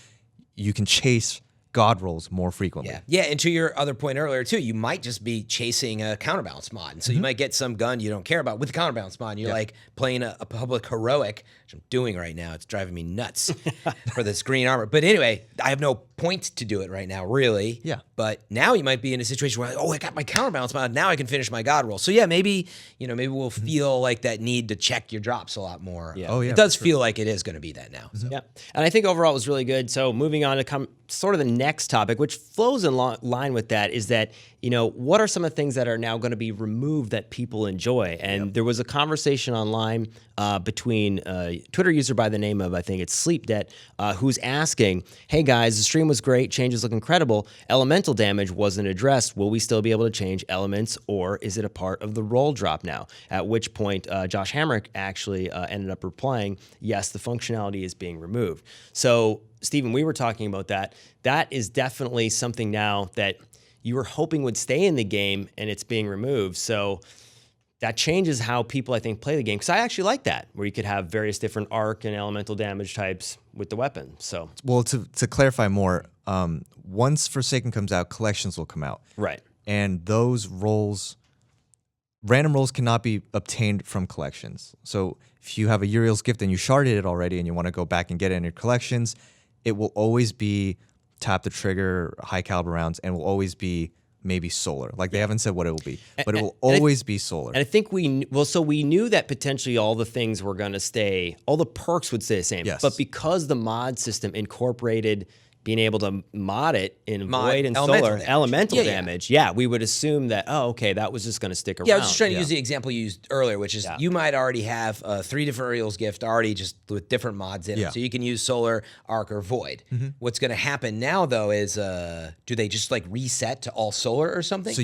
[SPEAKER 3] you can chase god rolls more frequently.
[SPEAKER 2] Yeah, and to your other point earlier too, you might just be chasing a counterbalance mod. And so you might get some gun you don't care about with the counterbalance mod. And you're like playing a public heroic, which I'm doing right now. It's driving me nuts for this green armor. But anyway, I have no point to do it right now, really.
[SPEAKER 3] Yeah.
[SPEAKER 2] But now you might be in a situation where, I got my counterbalance mod. Now I can finish my god roll. So yeah, maybe we'll feel like that need to check your drops a lot more.
[SPEAKER 1] Yeah.
[SPEAKER 3] Oh, yeah,
[SPEAKER 2] It does feel like it is going to be that now. So.
[SPEAKER 1] Yeah, and I think overall it was really good. So moving on to sort of the next topic, which flows in line with that, is that, what are some of the things that are now going to be removed that people enjoy? And there was a conversation online between a Twitter user by the name of, I think it's Sleep Debt, who's asking, hey guys, the stream was great, changes look incredible, elemental damage wasn't addressed, will we still be able to change elements, or is it a part of the roll drop now? At which point Josh Hamrick actually ended up replying, yes, the functionality is being removed. So Stephen, we were talking about that. That is definitely something now that you were hoping would stay in the game, and it's being removed. So that changes how people, I think, play the game. Because I actually like that, where you could have various different arc and elemental damage types with the weapon. So,
[SPEAKER 3] Well, to clarify more, once Forsaken comes out, collections will come out.
[SPEAKER 1] right.
[SPEAKER 3] And those rolls, random rolls cannot be obtained from collections. So if you have a Uriel's Gift and you sharded it already and you want to go back and get it in your collections, it will always be tap the trigger, high caliber rounds, and will always be maybe solar. Like they haven't said what it will be, but it will always be solar.
[SPEAKER 1] And I think we knew that potentially all the things were going to stay, all the perks would stay the same.
[SPEAKER 3] Yes.
[SPEAKER 1] But because the mod system incorporated being able to mod it in Void and
[SPEAKER 2] elemental
[SPEAKER 1] Solar,
[SPEAKER 2] damage.
[SPEAKER 1] elemental damage, we would assume that, okay, that was just going to stick around.
[SPEAKER 2] Yeah, I was just trying to use the example you used earlier, which is you might already have 3 different Uriel's Gift already just with different mods in it. So you can use Solar, Arc, or Void. What's going to happen now, though, is do they just like reset to all Solar or something?
[SPEAKER 3] So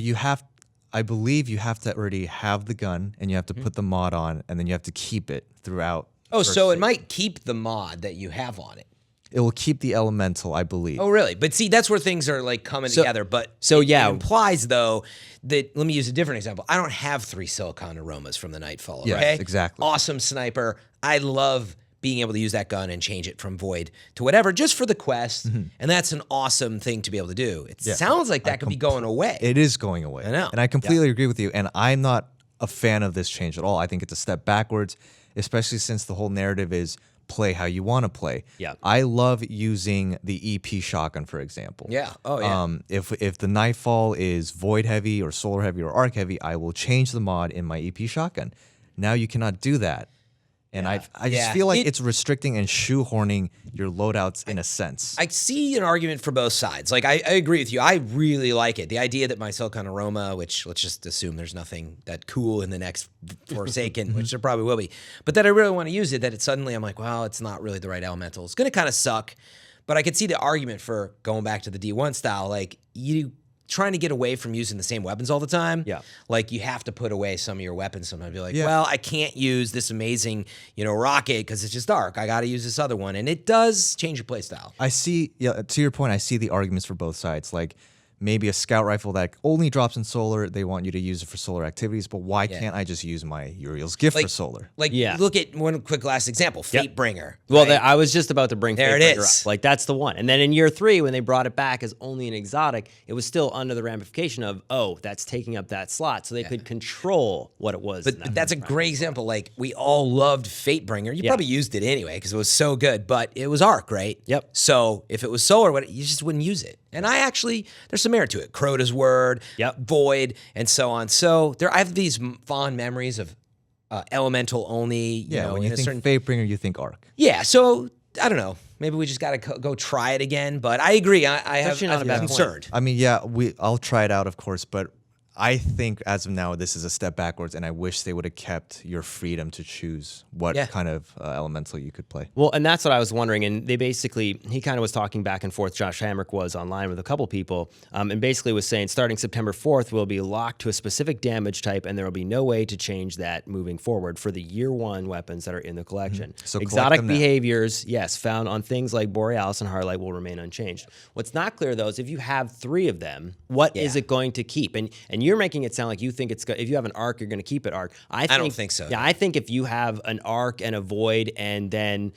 [SPEAKER 3] I believe you have to already have the gun and you have to put the mod on and then you have to keep it throughout.
[SPEAKER 2] Oh, so it might keep the mod that you have on it.
[SPEAKER 3] It will keep the elemental, I believe.
[SPEAKER 2] Oh, really? But see, that's where things are like coming together. But
[SPEAKER 1] so
[SPEAKER 2] it
[SPEAKER 1] yeah.
[SPEAKER 2] implies though that, let me use a different example. I don't have 3 Silicon Aromas from the Nightfall.
[SPEAKER 3] Yes,
[SPEAKER 2] okay?
[SPEAKER 3] exactly.
[SPEAKER 2] Awesome sniper. I love being able to use that gun and change it from Void to whatever just for the quest. And that's an awesome thing to be able to do. It sounds like that could be going away.
[SPEAKER 3] It is going away.
[SPEAKER 2] I know.
[SPEAKER 3] And I completely agree with you. And I'm not a fan of this change at all. I think it's a step backwards, especially since the whole narrative is play how you want to play.
[SPEAKER 1] Yeah.
[SPEAKER 3] I love using the EP shotgun, for example.
[SPEAKER 2] Yeah. Oh, yeah.
[SPEAKER 3] If the Nightfall is Void heavy or Solar heavy or Arc heavy, I will change the mod in my EP shotgun. Now you cannot do that. And I just feel like it's restricting and shoehorning your loadouts in a sense.
[SPEAKER 2] I see an argument for both sides. Like, I agree with you. I really like it. The idea that my Silicon Aroma, which let's just assume there's nothing that cool in the next Forsaken, which there probably will be, but that I really want to use it, that it suddenly I'm like, well, it's not really the right elemental. It's going to kind of suck. But I could see the argument for going back to the D1 style. Like, you trying to get away from using the same weapons all the time.
[SPEAKER 1] Yeah.
[SPEAKER 2] Like, you have to put away some of your weapons sometimes. Be like, well, I can't use this amazing, rocket because it's just dark. I got to use this other one. And it does change your play style.
[SPEAKER 3] I see, to your point, I see the arguments for both sides. Like, maybe a scout rifle that only drops in solar, they want you to use it for solar activities, but why can't I just use my Uriel's Gift for solar?
[SPEAKER 2] Like, look at one quick last example, Fatebringer.
[SPEAKER 1] Well,
[SPEAKER 2] right?
[SPEAKER 1] I was just about to bring
[SPEAKER 2] There it
[SPEAKER 1] Fatebringer
[SPEAKER 2] is.
[SPEAKER 1] up. Like, that's the one. And then in year 3, when they brought it back as only an exotic, it was still under the ramification of, that's taking up that slot. So they could control what it was.
[SPEAKER 2] But that's a great example. Like, we all loved Fatebringer. You probably used it anyway because it was so good, but it was Arc, right?
[SPEAKER 1] Yep.
[SPEAKER 2] So if it was solar, you just wouldn't use it. And there's some merit to it. Crota's Word, Void, and so on. So I have these fond memories of elemental only.
[SPEAKER 3] When you think Fatebringer, you think Arc.
[SPEAKER 2] Yeah, so I don't know. Maybe we just got to go try it again. But I agree. I'm concerned.
[SPEAKER 3] I mean, I'll try it out, of course, but I think as of now, this is a step backwards, and I wish they would have kept your freedom to choose what kind of elemental you could play.
[SPEAKER 1] Well, and that's what I was wondering. And they basically, he kind of was talking back and forth. Josh Hamrick was online with a couple people, and basically was saying starting September 4th, we'll be locked to a specific damage type, and there will be no way to change that moving forward for the year 1 weapons that are in the collection.
[SPEAKER 3] So
[SPEAKER 1] exotic behaviors, yes, found on things like Borealis and Heartlight will remain unchanged. What's not clear, though, is if you have 3 of them, what is it going to keep? And you're making it sound like you think if you have an arc, you're going to keep it arc.
[SPEAKER 2] I don't think so.
[SPEAKER 1] Yeah, I think if you have an arc and a void and then,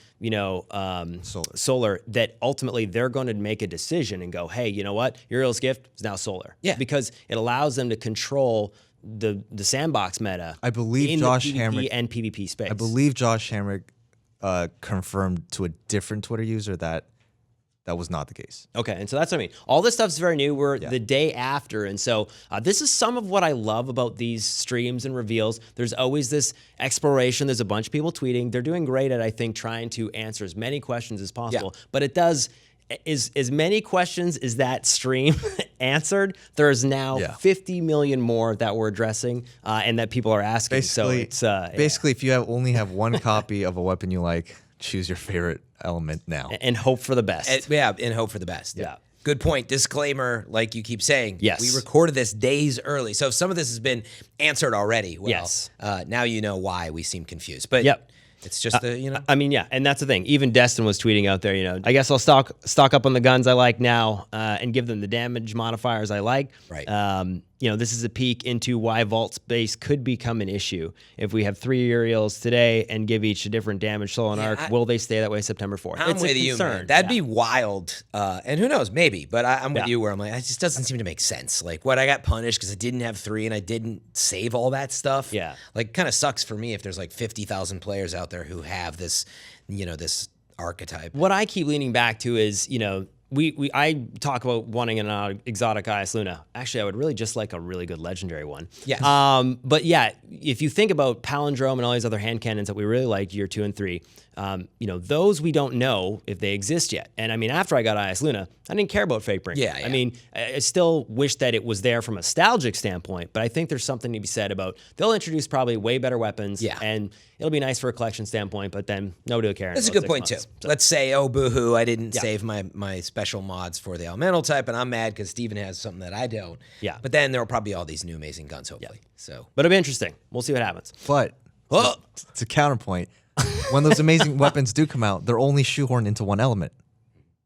[SPEAKER 1] solar, that ultimately they're going to make a decision and go, hey, you know what? Uriel's gift is now solar.
[SPEAKER 2] Yeah.
[SPEAKER 1] Because it allows them to control the sandbox meta.
[SPEAKER 3] I believe
[SPEAKER 1] in
[SPEAKER 3] Josh
[SPEAKER 1] the PvP
[SPEAKER 3] Hamrick
[SPEAKER 1] and PvP space.
[SPEAKER 3] I believe Josh Hamrick confirmed to a different Twitter user that was not the case.
[SPEAKER 1] Okay, and so that's what I mean. All this stuff's very new. We're the day after, and so this is some of what I love about these streams and reveals. There's always this exploration. There's a bunch of people tweeting. They're doing great at, I think, trying to answer as many questions as possible. But it does, is as many questions as that stream answered, there's now 50 million more that we're addressing and that people are asking.
[SPEAKER 3] Basically,
[SPEAKER 1] so it's
[SPEAKER 3] basically, if you only have one copy of a weapon you like, choose your favorite element now.
[SPEAKER 1] And hope for the best.
[SPEAKER 2] And hope for the best.
[SPEAKER 1] Yeah.
[SPEAKER 2] Good point. Disclaimer, like you keep saying.
[SPEAKER 1] Yes.
[SPEAKER 2] We recorded this days early. So if some of this has been answered already, well, now you know why we seem confused. But it's just
[SPEAKER 1] I mean, and that's the thing. Even Destin was tweeting out there, I guess I'll stock up on the guns I like now and give them the damage modifiers I like.
[SPEAKER 2] Right.
[SPEAKER 1] This is a peek into why vault space could become an issue. If we have 3 Uriels today and give each a different damage soul and arc, will they stay that way September 4th?
[SPEAKER 2] I'm
[SPEAKER 1] it's
[SPEAKER 2] with
[SPEAKER 1] a
[SPEAKER 2] you,
[SPEAKER 1] concern.
[SPEAKER 2] man. That'd be wild. And who knows, maybe. But I'm with you where I'm like, it just doesn't seem to make sense. Like, I got punished because I didn't have 3 and I didn't save all that stuff.
[SPEAKER 1] Yeah.
[SPEAKER 2] Like, kind of sucks for me if there's like 50,000 players out there who have this, this archetype.
[SPEAKER 1] What I keep leaning back to is, I talk about wanting an exotic IS Luna. Actually, I would really just like a really good legendary one.
[SPEAKER 2] Yes.
[SPEAKER 1] But yeah, if you think about Palindrome and all these other hand cannons that we really like, year 2 and 3, those we don't know if they exist yet. And I mean, after I got IS Luna, I didn't care about Fatebringer.
[SPEAKER 2] Yeah.
[SPEAKER 1] I mean, I still wish that it was there from a nostalgic standpoint, but I think there's something to be said about they'll introduce probably way better weapons.
[SPEAKER 2] Yeah.
[SPEAKER 1] And it'll be nice for a collection standpoint, but then nobody will care.
[SPEAKER 2] That's a good point, too.
[SPEAKER 1] So.
[SPEAKER 2] Let's say, oh, boo-hoo, I didn't save my special mods for the elemental type, and I'm mad because Steven has something that I don't.
[SPEAKER 1] Yeah.
[SPEAKER 2] But then there will probably be all these new amazing guns, hopefully. So,
[SPEAKER 1] But it'll be interesting. We'll see what happens.
[SPEAKER 3] But to counterpoint, when those amazing weapons do come out, they're only shoehorned into one element.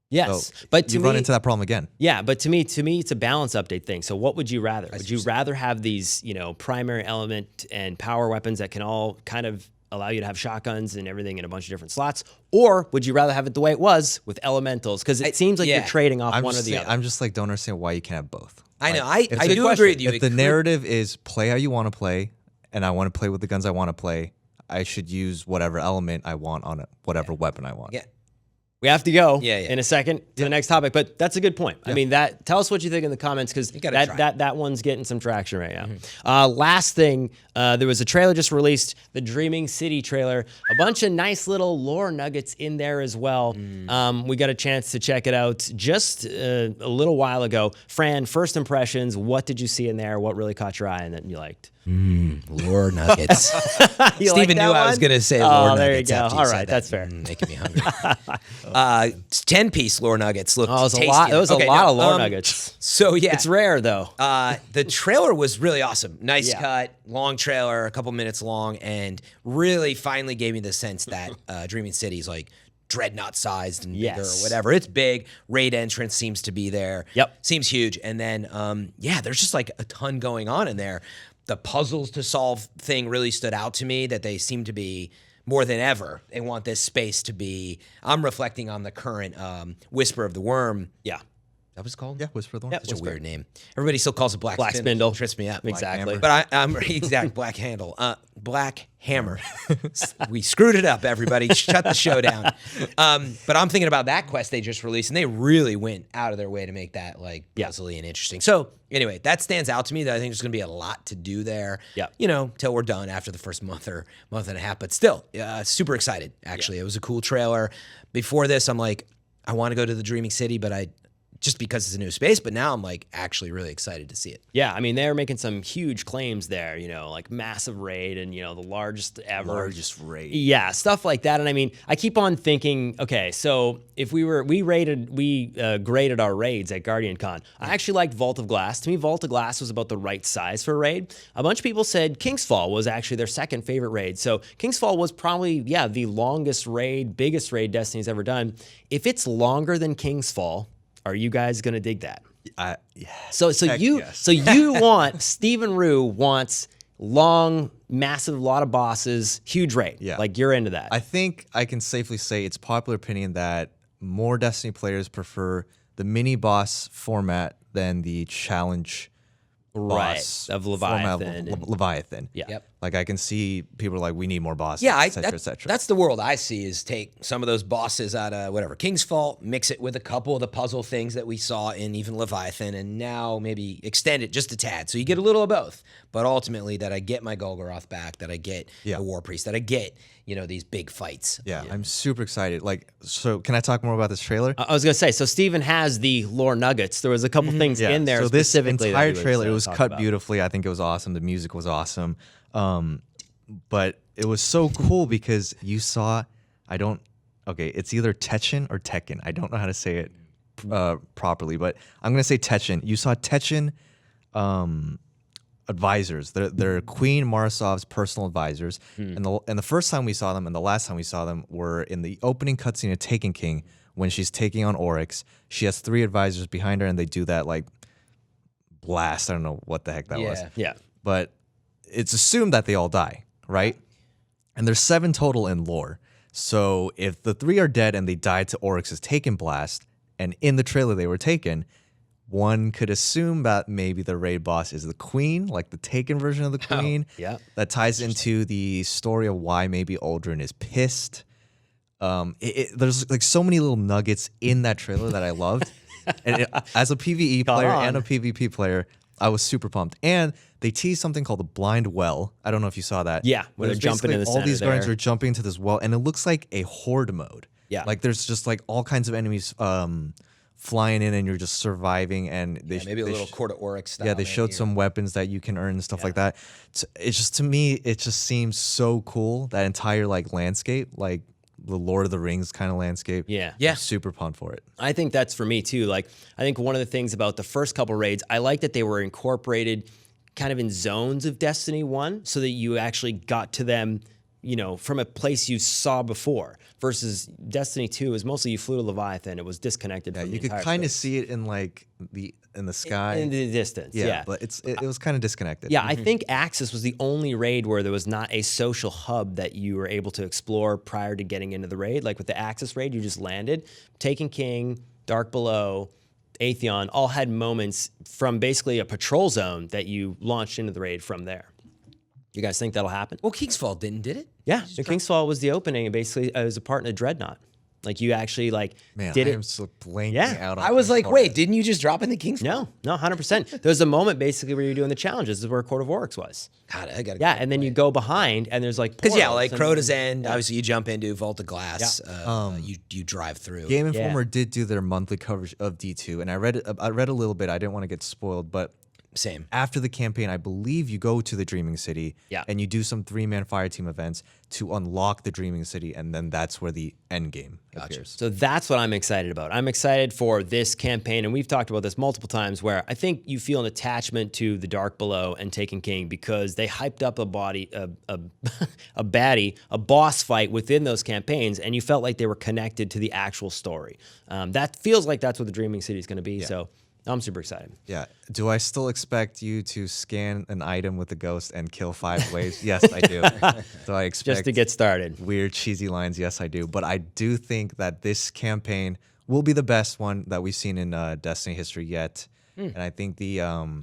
[SPEAKER 1] Yes,
[SPEAKER 3] So
[SPEAKER 1] but to
[SPEAKER 3] you
[SPEAKER 1] me,
[SPEAKER 3] run into that problem again.
[SPEAKER 1] Yeah, but to me, it's a balance update thing. So what would you rather? Would you rather have these, primary element and power weapons that can all kind of allow you to have shotguns and everything in a bunch of different slots, or would you rather have it the way it was with elementals? Because it seems like you're trading off one or the other.
[SPEAKER 3] I'm just like, don't understand why you can't have both.
[SPEAKER 2] I know.
[SPEAKER 3] Like,
[SPEAKER 2] I do agree with you.
[SPEAKER 3] If the narrative is play how you want to play, and I want to play with the guns I want to play, I should use whatever element I want on it, whatever weapon I want.
[SPEAKER 2] Yeah.
[SPEAKER 1] We have to go
[SPEAKER 2] Yeah.
[SPEAKER 1] in a second to the next topic, but that's a good point. I mean, tell us what you think in the comments because that one's getting some traction right now. Last thing, there was a trailer just released, the Dreaming City trailer. A bunch of nice little lore nuggets in there as well. We got a chance to check it out just a little while ago. Fran, first impressions, what did you see in there? What really caught your eye and that you liked?
[SPEAKER 2] Lore nuggets.
[SPEAKER 1] You
[SPEAKER 2] Steven
[SPEAKER 1] like
[SPEAKER 2] knew I was going to say lore nuggets.
[SPEAKER 1] There you go.
[SPEAKER 2] After
[SPEAKER 1] All
[SPEAKER 2] said
[SPEAKER 1] right,
[SPEAKER 2] that.
[SPEAKER 1] that's fair.
[SPEAKER 2] Making me hungry. 10-piece lore nuggets looked tasty.
[SPEAKER 1] There was a lot of lore nuggets.
[SPEAKER 2] So, yeah.
[SPEAKER 1] It's rare, though.
[SPEAKER 2] The trailer was really awesome. Nice cut, long trailer, a couple minutes long, and really finally gave me the sense that Dreaming City is like dreadnought sized and bigger or whatever. It's big. Raid entrance seems to be there.
[SPEAKER 1] Yep.
[SPEAKER 2] Seems huge. And then, there's just like a ton going on in there. The puzzles to solve thing really stood out to me that they seem to be more than ever. They want this space to be, I'm reflecting on the current Whisper of the Worm.
[SPEAKER 1] Yeah.
[SPEAKER 2] That was called?
[SPEAKER 3] Yeah, Whisper of the Worm.
[SPEAKER 2] Such a weird name. Everybody still calls it Black
[SPEAKER 1] Spindle.
[SPEAKER 2] Trips me up.
[SPEAKER 1] Exactly.
[SPEAKER 2] But I'm exact Black Handle. Black Hammer. We screwed it up, everybody. Shut the show down. But I'm thinking about that quest they just released, and they really went out of their way to make that like puzzly and interesting. So anyway, that stands out to me. That I think there's going to be a lot to do there.
[SPEAKER 1] Yeah.
[SPEAKER 2] Till we're done after the first month and a half. But still, super excited. Actually, it was a cool trailer. Before this, I'm like, I want to go to the Dreaming City, but I just because it's a new space. But now I'm like actually really excited to see it.
[SPEAKER 1] Yeah, I mean, they're making some huge claims there, like massive raid and, the largest ever.
[SPEAKER 3] Largest raid.
[SPEAKER 1] Yeah, stuff like that. And I mean, I keep on thinking, okay, so if we graded our raids at Guardian Con. I actually liked Vault of Glass. To me, Vault of Glass was about the right size for a raid. A bunch of people said Kingsfall was actually their second favorite raid. So Kingsfall was probably, the longest raid, biggest raid Destiny's ever done. If it's longer than Kingsfall, are you guys gonna dig that?
[SPEAKER 3] Yeah.
[SPEAKER 1] So you want Stephen Rue wants long, massive, lot of bosses, huge raid.
[SPEAKER 3] Yeah.
[SPEAKER 1] Like you're into that.
[SPEAKER 3] I think I can safely say it's popular opinion that more Destiny players prefer the mini boss format than the challenge boss
[SPEAKER 1] of
[SPEAKER 3] format
[SPEAKER 1] Leviathan.
[SPEAKER 3] of Leviathan.
[SPEAKER 1] Yeah.
[SPEAKER 2] Yep.
[SPEAKER 3] Like I can see people are like, we need more bosses,
[SPEAKER 2] Yeah,
[SPEAKER 3] et cetera, et cetera.
[SPEAKER 2] that's the world I see is take some of those bosses out of whatever Kingsfall, mix it with a couple of the puzzle things that we saw in even Leviathan, and now maybe extend it just a tad. So you get a little of both. But ultimately that I get my Golgoroth back, that I get
[SPEAKER 3] Yeah.
[SPEAKER 2] the War Priest, that I get, these big fights.
[SPEAKER 3] Yeah, I'm super excited. So can I talk more about this trailer?
[SPEAKER 1] I was gonna say, so Steven has the lore nuggets. There was a couple things in there
[SPEAKER 3] So this
[SPEAKER 1] specifically.
[SPEAKER 3] entire
[SPEAKER 1] that he
[SPEAKER 3] trailer, it was
[SPEAKER 1] talk
[SPEAKER 3] cut
[SPEAKER 1] about.
[SPEAKER 3] beautifully. I think it was awesome. The music was awesome. But it was so cool because you saw, it's either Tekken or Tekken. I don't know how to say it properly, but I'm gonna say Tekken. You saw Tekken advisors. They're Queen Marasov's personal advisors. And the first time we saw them and the last time we saw them were in the opening cutscene of Taken King when she's taking on Oryx. She has 3 advisors behind her and they do that like blast. I don't know what the heck that was.
[SPEAKER 1] Yeah.
[SPEAKER 3] But it's assumed that they all die, right? And there's 7 total in lore. So if the 3 are dead and they died to Oryx's Taken blast, and in the trailer they were taken, one could assume that maybe the raid boss is the Queen, like the Taken version of the Queen.
[SPEAKER 1] yeah.
[SPEAKER 3] That ties into the story of why maybe Aldrin is pissed. There's like so many little nuggets in that trailer that I loved. And as a PvE player and a PvP player, I was super pumped. And they teased something called the Blind Well. I don't know if you saw that.
[SPEAKER 1] Yeah, where they're jumping in the
[SPEAKER 3] all
[SPEAKER 1] center
[SPEAKER 3] these guardians
[SPEAKER 1] there.
[SPEAKER 3] are jumping into this well, and it looks like a horde mode.
[SPEAKER 1] Yeah.
[SPEAKER 3] Like there's just like all kinds of enemies flying in, and you're just surviving. And they
[SPEAKER 2] Maybe a little Court of Oryx style.
[SPEAKER 3] yeah, they showed some weapons that you can earn and stuff like that. It's just, to me, it just seems so cool, that entire like landscape, like the Lord of the Rings kind of landscape.
[SPEAKER 1] Yeah.
[SPEAKER 2] Yeah.
[SPEAKER 3] I'm super pumped for it.
[SPEAKER 1] I think that's for me too. Like, I think one of the things about the first couple raids, I like that they were incorporated kind of in zones of Destiny 1 so that you actually got to them, from a place you saw before, versus Destiny 2 is mostly you flew to Leviathan. It was disconnected from the
[SPEAKER 3] You could
[SPEAKER 1] entire
[SPEAKER 3] kind of
[SPEAKER 1] space.
[SPEAKER 3] see it in like in the sky.
[SPEAKER 1] In the distance. Yeah.
[SPEAKER 3] But it was kind of disconnected.
[SPEAKER 1] Yeah, I think Axis was the only raid where there was not a social hub that you were able to explore prior to getting into the raid. Like with the Axis raid, you just landed. Taken King, Dark Below, Atheon all had moments from basically a patrol zone that you launched into the raid from there. You guys think that'll happen?
[SPEAKER 2] Well, Kingsfall did it?
[SPEAKER 1] Yeah, the Kingsfall was the opening, and basically it was a part in the Dreadnought. Like you actually
[SPEAKER 3] Man,
[SPEAKER 1] did
[SPEAKER 3] I
[SPEAKER 1] it.
[SPEAKER 3] am so blanking
[SPEAKER 1] Yeah.
[SPEAKER 3] out on
[SPEAKER 2] I was like,
[SPEAKER 3] Kingsfall.
[SPEAKER 2] wait, didn't you just drop in the Kingsfall?
[SPEAKER 1] No, 100%. There's a moment basically where you're doing the challenges. This is where Court of Oryx was.
[SPEAKER 2] God, I gotta
[SPEAKER 1] Yeah, and then you go behind, and there's like
[SPEAKER 2] Because
[SPEAKER 1] portals
[SPEAKER 2] like
[SPEAKER 1] and-
[SPEAKER 2] Crota's End, obviously you jump into Vault of Glass,
[SPEAKER 3] Yeah.
[SPEAKER 2] you drive through.
[SPEAKER 3] Game Informer did do their monthly coverage of D2, and I read a little bit. I didn't want to get spoiled, but
[SPEAKER 2] Same.
[SPEAKER 3] after the campaign, I believe you go to the Dreaming City,
[SPEAKER 1] Yeah.
[SPEAKER 3] and you do some 3-man Fireteam events to unlock the Dreaming City, and then that's where the end game appears.
[SPEAKER 1] So that's what I'm excited about. I'm excited for this campaign, and we've talked about this multiple times, where I think you feel an attachment to the Dark Below and Taken King because they hyped up a baddie, a boss fight within those campaigns, and you felt like they were connected to the actual story. That feels like that's what the Dreaming City is going to be. So I'm super excited.
[SPEAKER 3] Yeah. Do I still expect you to scan an item with the ghost and kill 5 waves? Yes, I do. Do I expect
[SPEAKER 1] Just to get started.
[SPEAKER 3] weird, cheesy lines? Yes, I do. But I do think that this campaign will be the best one that we've seen in Destiny history yet. And I think the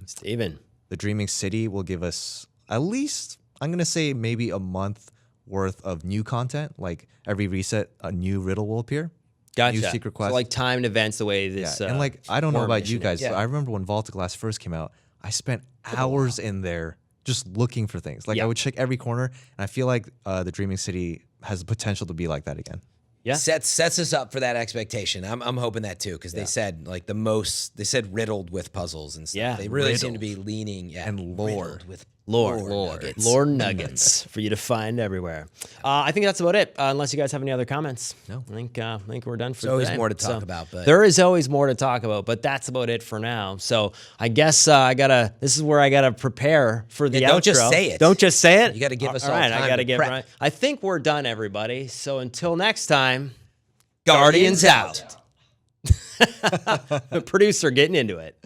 [SPEAKER 1] Steven.
[SPEAKER 3] Dreaming City will give us at least, I'm going to say maybe a month worth of new content. Like every reset, a new riddle will appear.
[SPEAKER 1] Gotcha.
[SPEAKER 3] New secret quest.
[SPEAKER 1] So like timed events the way this.
[SPEAKER 3] And like, I don't know
[SPEAKER 1] worm
[SPEAKER 3] about you
[SPEAKER 1] mission
[SPEAKER 3] guys,
[SPEAKER 1] is.
[SPEAKER 3] but I remember when Vault of Glass first came out, I spent hours in there just looking for things. Like I would check every corner, and I feel like the Dreaming City has the potential to be like that again.
[SPEAKER 1] Yeah.
[SPEAKER 2] sets us up for that expectation. I'm hoping that too, because they said like they said riddled with puzzles and stuff.
[SPEAKER 1] Yeah,
[SPEAKER 2] They really seem to be leaning
[SPEAKER 3] And lore.
[SPEAKER 2] riddled with
[SPEAKER 1] Lore
[SPEAKER 2] nuggets.
[SPEAKER 1] Lore nuggets for you to find everywhere. I think that's about it. Unless you guys have any other comments.
[SPEAKER 3] No.
[SPEAKER 1] I think we're done for
[SPEAKER 2] There's always
[SPEAKER 1] today.
[SPEAKER 2] more to talk about, but
[SPEAKER 1] there is always more to talk about, but that's about it for now. So I guess this is where I gotta prepare for the outro.
[SPEAKER 2] don't just say it.
[SPEAKER 1] Don't just say it.
[SPEAKER 2] You gotta give us all
[SPEAKER 1] right,
[SPEAKER 2] time
[SPEAKER 1] I gotta
[SPEAKER 2] to
[SPEAKER 1] get
[SPEAKER 2] prep.
[SPEAKER 1] right. I think we're done, everybody. So until next time,
[SPEAKER 2] Guardians out.
[SPEAKER 1] Producer getting into it.